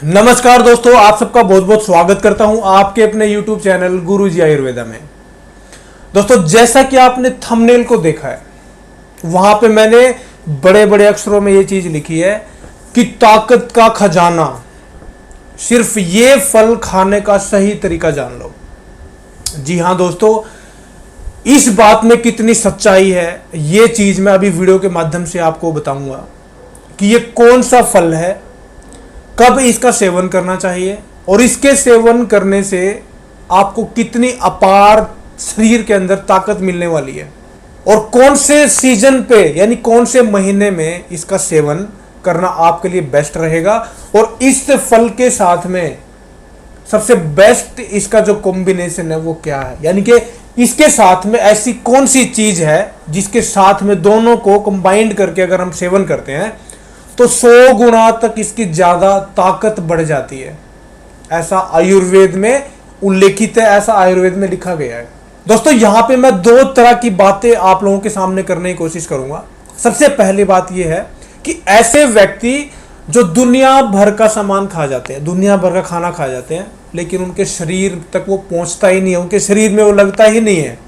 नमस्कार दोस्तों, आप सबका बहुत बहुत स्वागत करता हूं आपके अपने YouTube चैनल गुरुजी आयुर्वेदा में। दोस्तों, जैसा कि आपने थंबनेल को देखा है, वहां पे मैंने बड़े बड़े अक्षरों में ये चीज लिखी है कि ताकत का खजाना, सिर्फ ये फल खाने का सही तरीका जान लो। जी हां दोस्तों, इस बात में कितनी सच्चाई है ये चीज मैं अभी वीडियो के माध्यम से आपको बताऊंगा कि ये कौन सा फल है, कब इसका सेवन करना चाहिए और इसके सेवन करने से आपको कितनी अपार शरीर के अंदर ताकत मिलने वाली है और कौन से सीजन पे यानी कौन से महीने में इसका सेवन करना आपके लिए बेस्ट रहेगा और इस फल के साथ में सबसे बेस्ट इसका जो कॉम्बिनेशन है वो क्या है, यानी कि इसके साथ में ऐसी कौन सी चीज है जिसके साथ में दोनों को कंबाइंड करके अगर हम सेवन करते हैं तो 100 गुना तक इसकी ज्यादा ताकत बढ़ जाती है। ऐसा आयुर्वेद में उल्लेखित है, ऐसा आयुर्वेद में लिखा गया है। दोस्तों, यहां पे मैं दो तरह की बातें आप लोगों के सामने करने की कोशिश करूंगा। सबसे पहली बात यह है कि ऐसे व्यक्ति जो दुनिया भर का सामान खा जाते हैं, दुनिया भर का खाना खा जाते हैं, लेकिन उनके शरीर तक वो पहुंचता ही नहीं है, उनके शरीर में वो लगता ही नहीं है,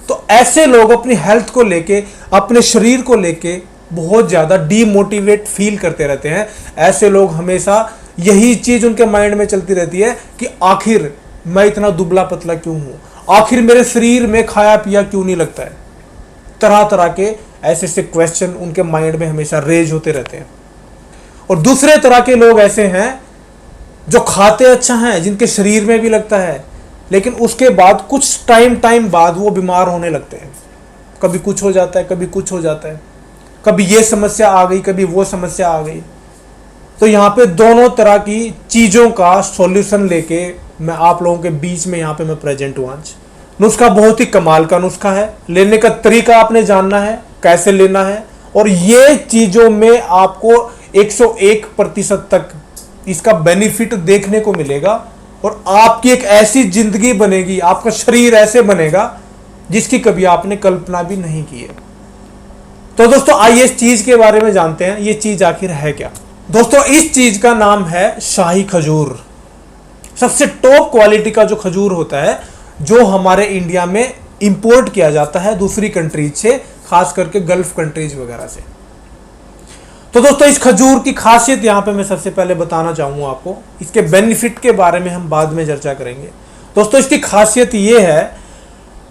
तो ऐसे लोग अपनी हेल्थ को लेके, अपने शरीर को लेके बहुत ज्यादा डीमोटिवेट फील करते रहते हैं। ऐसे लोग हमेशा यही चीज उनके माइंड में चलती रहती है कि आखिर मैं इतना दुबला पतला क्यों हूं, आखिर मेरे शरीर में खाया पिया क्यों नहीं लगता है। तरह तरह के ऐसे ऐसे क्वेश्चन उनके माइंड में हमेशा रेज होते रहते हैं। और दूसरे तरह के लोग ऐसे हैं जो खाते अच्छा हैं, जिनके शरीर में भी लगता है, लेकिन उसके बाद कुछ टाइम बाद वो बीमार होने लगते हैं। कभी कुछ हो जाता है, कभी कुछ हो जाता है, कभी ये समस्या आ गई, कभी वो समस्या आ गई। तो यहाँ पे दोनों तरह की चीज़ों का सॉल्यूशन लेके मैं आप लोगों के बीच में यहाँ पे मैं प्रेजेंट हूँ आज। नुस्खा बहुत ही कमाल का नुस्खा है, लेने का तरीका आपने जानना है, कैसे लेना है, और ये चीज़ों में आपको 101% तक इसका बेनिफिट देखने को मिलेगा और आपकी एक ऐसी जिंदगी बनेगी, आपका शरीर ऐसे बनेगा जिसकी कभी आपने कल्पना भी नहीं की है। तो दोस्तों, आइए इस चीज के बारे में जानते हैं, ये चीज आखिर है क्या। दोस्तों, इस चीज का नाम है शाही खजूर। सबसे टॉप क्वालिटी का जो खजूर होता है, जो हमारे इंडिया में इंपोर्ट किया जाता है दूसरी कंट्रीज से, खास करके गल्फ कंट्रीज वगैरह से। तो दोस्तों, इस खजूर की खासियत यहां पे मैं सबसे पहले बताना चाहूंगा आपको। इसके बेनिफिट के बारे में हम बाद में चर्चा करेंगे। दोस्तों, इसकी खासियत यह है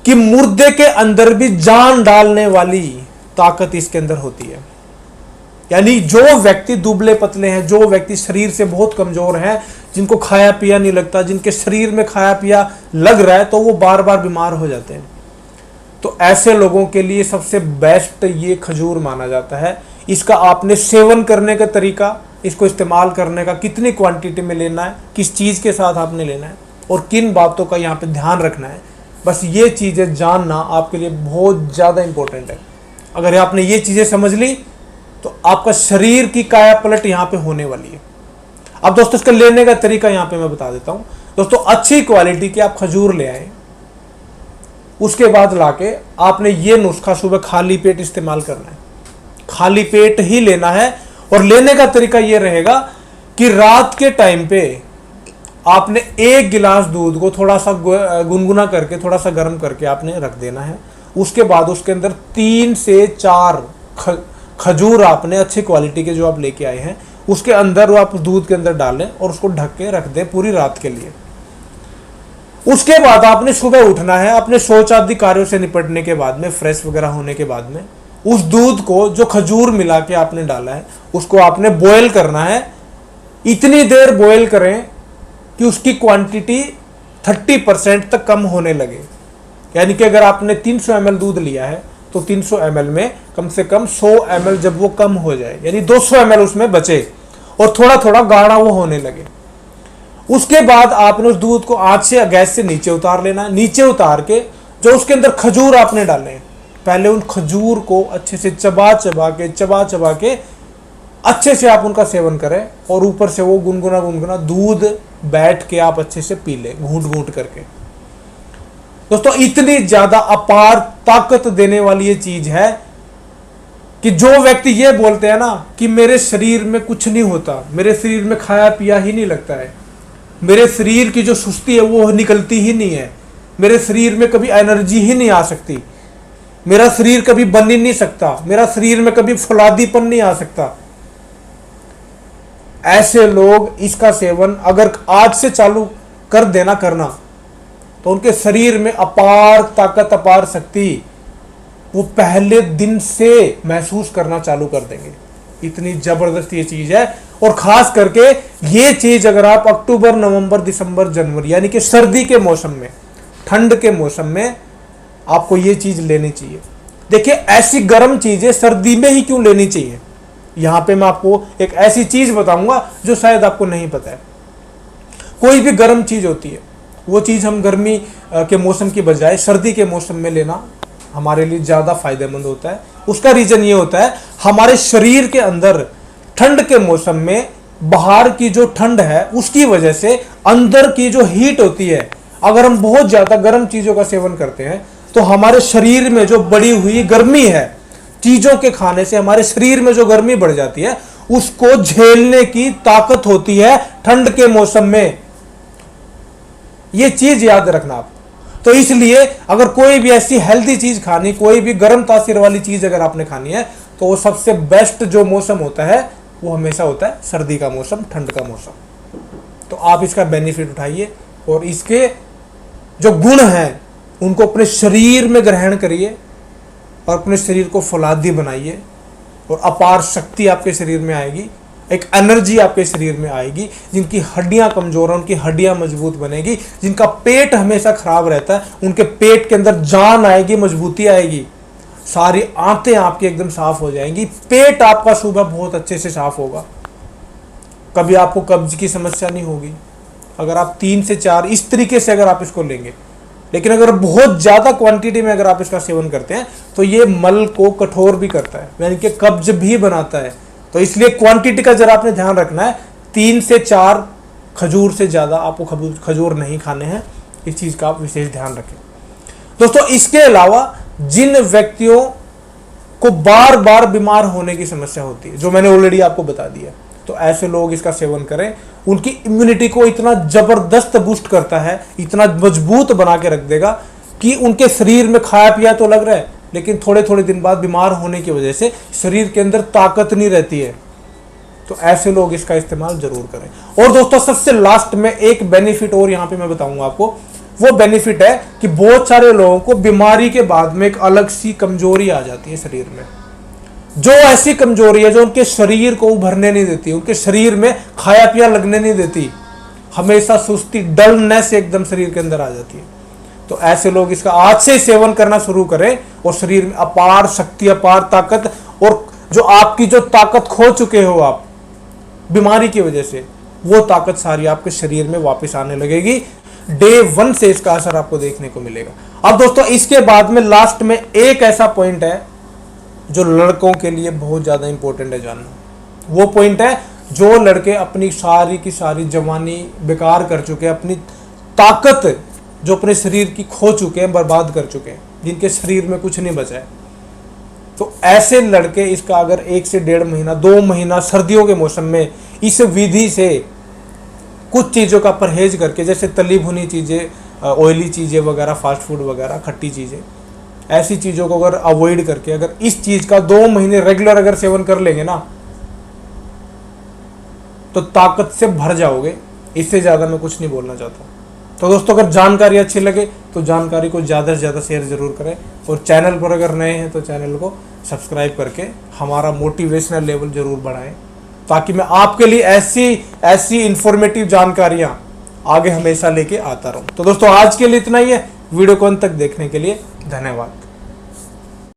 कि मुर्दे के अंदर भी जान डालने वाली ताकत इसके अंदर होती है। यानी जो व्यक्ति दुबले पतले हैं, जो व्यक्ति शरीर से बहुत कमजोर हैं, जिनको खाया पिया नहीं लगता, जिनके शरीर में खाया पिया लग रहा है, तो वो बार बार बीमार हो जाते हैं। तो ऐसे लोगों के लिए सबसे बेस्ट ये खजूर माना जाता है। इसका आपने सेवन करने का तरीका, इसको इस्तेमाल करने का, कितनी क्वांटिटी में लेना है, किस चीज के साथ आपने लेना है और किन बातों का यहाँ पे ध्यान रखना है, बस ये चीजें जानना आपके लिए बहुत ज्यादा इंपॉर्टेंट है। अगर आपने ये चीजें समझ ली तो आपका शरीर की काया पलट यहां पे होने वाली है। अब दोस्तों, इसका लेने का तरीका यहां पे मैं बता देता हूं। दोस्तों, अच्छी क्वालिटी के आप खजूर ले आए, उसके बाद लाके आपने ये नुस्खा सुबह खाली पेट इस्तेमाल करना है। खाली पेट ही लेना है और लेने का तरीका यह रहेगा कि रात के टाइम पे आपने 1 गिलास दूध को थोड़ा सा गुनगुना करके, थोड़ा सा गर्म करके आपने रख देना है। उसके बाद उसके अंदर 3 से 4 खजूर आपने अच्छी क्वालिटी के जो आप लेके आए हैं उसके अंदर वो आप दूध के अंदर डालें और उसको ढक के रख दें पूरी रात के लिए। उसके बाद आपने सुबह उठना है, अपने शौच आदि कार्यों से निपटने के बाद में, फ्रेश वगैरह होने के बाद में, उस दूध को जो खजूर मिला के आपने डाला है उसको आपने बॉयल करना है। इतनी देर बॉयल करें कि उसकी क्वांटिटी 30% तक कम होने लगे। यानी कि अगर आपने 300 ml दूध लिया है तो 300 ml में कम से कम 100 ml जब वो कम हो जाए, यानी 200 ml उसमें बचे और थोड़ा थोड़ा गाढ़ा वो होने लगे, उसके बाद आपने उस दूध को आंच से, गैस से नीचे उतार लेना है। नीचे उतार के जो उसके अंदर खजूर आपने डाले हैं, पहले उन खजूर को अच्छे से चबा चबा के अच्छे से आप उनका सेवन करें और ऊपर से वो गुनगुना दूध बैठ के आप अच्छे से पी लें, घूंट घूंट करके। दोस्तों, इतनी ज्यादा अपार ताकत देने वाली ये चीज है कि जो व्यक्ति ये बोलते हैं ना कि मेरे शरीर में कुछ नहीं होता, मेरे शरीर में खाया पिया ही नहीं लगता है, मेरे शरीर की जो सुस्ती है वो निकलती ही नहीं है, मेरे शरीर में कभी एनर्जी ही नहीं आ सकती, मेरा शरीर कभी बन ही नहीं सकता, मेरा शरीर में कभी फुलादीपन नहीं आ सकता, ऐसे लोग इसका सेवन अगर आज से चालू कर देना करना तो उनके शरीर में अपार ताकत, अपार शक्ति वो पहले दिन से महसूस करना चालू कर देंगे। इतनी जबरदस्त ये चीज है। और खास करके ये चीज अगर आप अक्टूबर, नवंबर, दिसंबर, जनवरी यानी कि सर्दी के मौसम में, ठंड के मौसम में आपको ये चीज लेनी चाहिए। देखिए ऐसी गर्म चीजें सर्दी में ही क्यों लेनी चाहिए, यहां पे मैं आपको एक ऐसी चीज बताऊंगा जो शायद आपको नहीं पता है। कोई भी गर्म चीज होती है, वो चीज हम गर्मी के मौसम की बजाय सर्दी के मौसम में लेना हमारे लिए ज्यादा फायदेमंद होता है। उसका रीजन ये होता है, हमारे शरीर के अंदर ठंड के मौसम में बाहर की जो ठंड है उसकी वजह से अंदर की जो हीट होती है, अगर हम बहुत ज्यादा गर्म चीजों का सेवन करते हैं तो हमारे शरीर में जो बढ़ी हुई गर्मी है, चीजों के खाने से हमारे शरीर में जो गर्मी बढ़ जाती है उसको झेलने की ताकत होती है ठंड के मौसम में। ये चीज याद रखना आप। तो इसलिए अगर कोई भी ऐसी हेल्दी चीज खानी, कोई भी गर्म तासीर वाली चीज अगर आपने खानी है तो वो सबसे बेस्ट जो मौसम होता है वो हमेशा होता है सर्दी का मौसम, ठंड का मौसम। तो आप इसका बेनिफिट उठाइए और इसके जो गुण हैं उनको अपने शरीर में ग्रहण करिए और अपने शरीर को फौलादी बनाइए और अपार शक्ति आपके शरीर में आएगी, एक एनर्जी आपके शरीर में आएगी। जिनकी हड्डियां कमजोर हैं उनकी हड्डियां मजबूत बनेगी, जिनका पेट हमेशा खराब रहता है उनके पेट के अंदर जान आएगी, मजबूती आएगी, सारी आंतें आपकी एकदम साफ हो जाएंगी, पेट आपका सुबह बहुत अच्छे से साफ होगा, कभी आपको कब्ज की समस्या नहीं होगी अगर आप 3 से 4 इस तरीके से अगर आप इसको लेंगे। लेकिन अगर बहुत ज्यादा क्वांटिटी में अगर आप इसका सेवन करते हैं तो ये मल को कठोर भी करता है, यानी कि कब्ज भी बनाता है। तो इसलिए क्वांटिटी का जरा आपने ध्यान रखना है, 3 से 4 खजूर से ज्यादा आपको खजूर नहीं खाने हैं, इस चीज का आप विशेष ध्यान रखें। दोस्तों इसके अलावा जिन व्यक्तियों को बार बार बीमार होने की समस्या होती है, जो मैंने ऑलरेडी आपको बता दिया, तो ऐसे लोग इसका सेवन करें। उनकी इम्यूनिटी को इतना जबरदस्त बूस्ट करता है, इतना मजबूत बना के रख देगा कि उनके शरीर में खाया पिया तो लग रहा है लेकिन थोड़े थोड़े दिन बाद बीमार होने की वजह से शरीर के अंदर ताकत नहीं रहती है। तो ऐसे लोग इसका इस्तेमाल जरूर करें। और दोस्तों सबसे लास्ट में एक बेनिफिट और यहाँ पे मैं बताऊंगा आपको। वो बेनिफिट है कि बहुत सारे लोगों को बीमारी के बाद में एक अलग सी कमजोरी आ जाती है शरीर में, जो ऐसी कमजोरी है जो उनके शरीर को उभरने नहीं देती, उनके शरीर में खाया पिया लगने नहीं देती, हमेशा सुस्ती, डलनेस एकदम शरीर के अंदर आ जाती है। तो ऐसे लोग इसका आज से सेवन करना शुरू करें और शरीर में अपार शक्ति, अपार ताकत, और जो आपकी जो ताकत खो चुके हो आप बीमारी की वजह से, वो ताकत सारी आपके शरीर में वापस आने लगेगी। डे 1 से इसका असर आपको देखने को मिलेगा। अब दोस्तों इसके बाद में लास्ट में एक ऐसा पॉइंट है जो लड़कों के लिए बहुत ज्यादा इंपॉर्टेंट है जानना। वो पॉइंट है जो लड़के अपनी सारी की सारी जवानी बेकार कर चुके हैं, अपनी ताकत जो अपने शरीर की खो चुके हैं, बर्बाद कर चुके हैं, जिनके शरीर में कुछ नहीं बचा है। तो ऐसे लड़के इसका अगर 1 से 1.5 महीना, 2 महीना सर्दियों के मौसम में इस विधि से कुछ चीज़ों का परहेज करके, जैसे तली भुनी चीज़ें, ऑयली चीज़ें वगैरह, फास्ट फूड वगैरह, खट्टी चीज़ें, ऐसी चीज़ों को अगर अवॉइड करके अगर इस चीज़ का 2 महीने रेगुलर अगर सेवन कर लेंगे ना तो ताकत से भर जाओगे। इससे ज़्यादा मैं कुछ नहीं बोलना चाहता। तो दोस्तों अगर जानकारी अच्छी लगे तो जानकारी को ज़्यादा से ज़्यादा शेयर ज़रूर करें और चैनल पर अगर नए हैं तो चैनल को सब्सक्राइब करके हमारा मोटिवेशनल लेवल ज़रूर बढ़ाएं, ताकि मैं आपके लिए ऐसी इंफॉर्मेटिव जानकारियाँ आगे हमेशा लेके आता रहूँ। तो दोस्तों आज के लिए इतना ही है। वीडियो को अंत तक देखने के लिए धन्यवाद।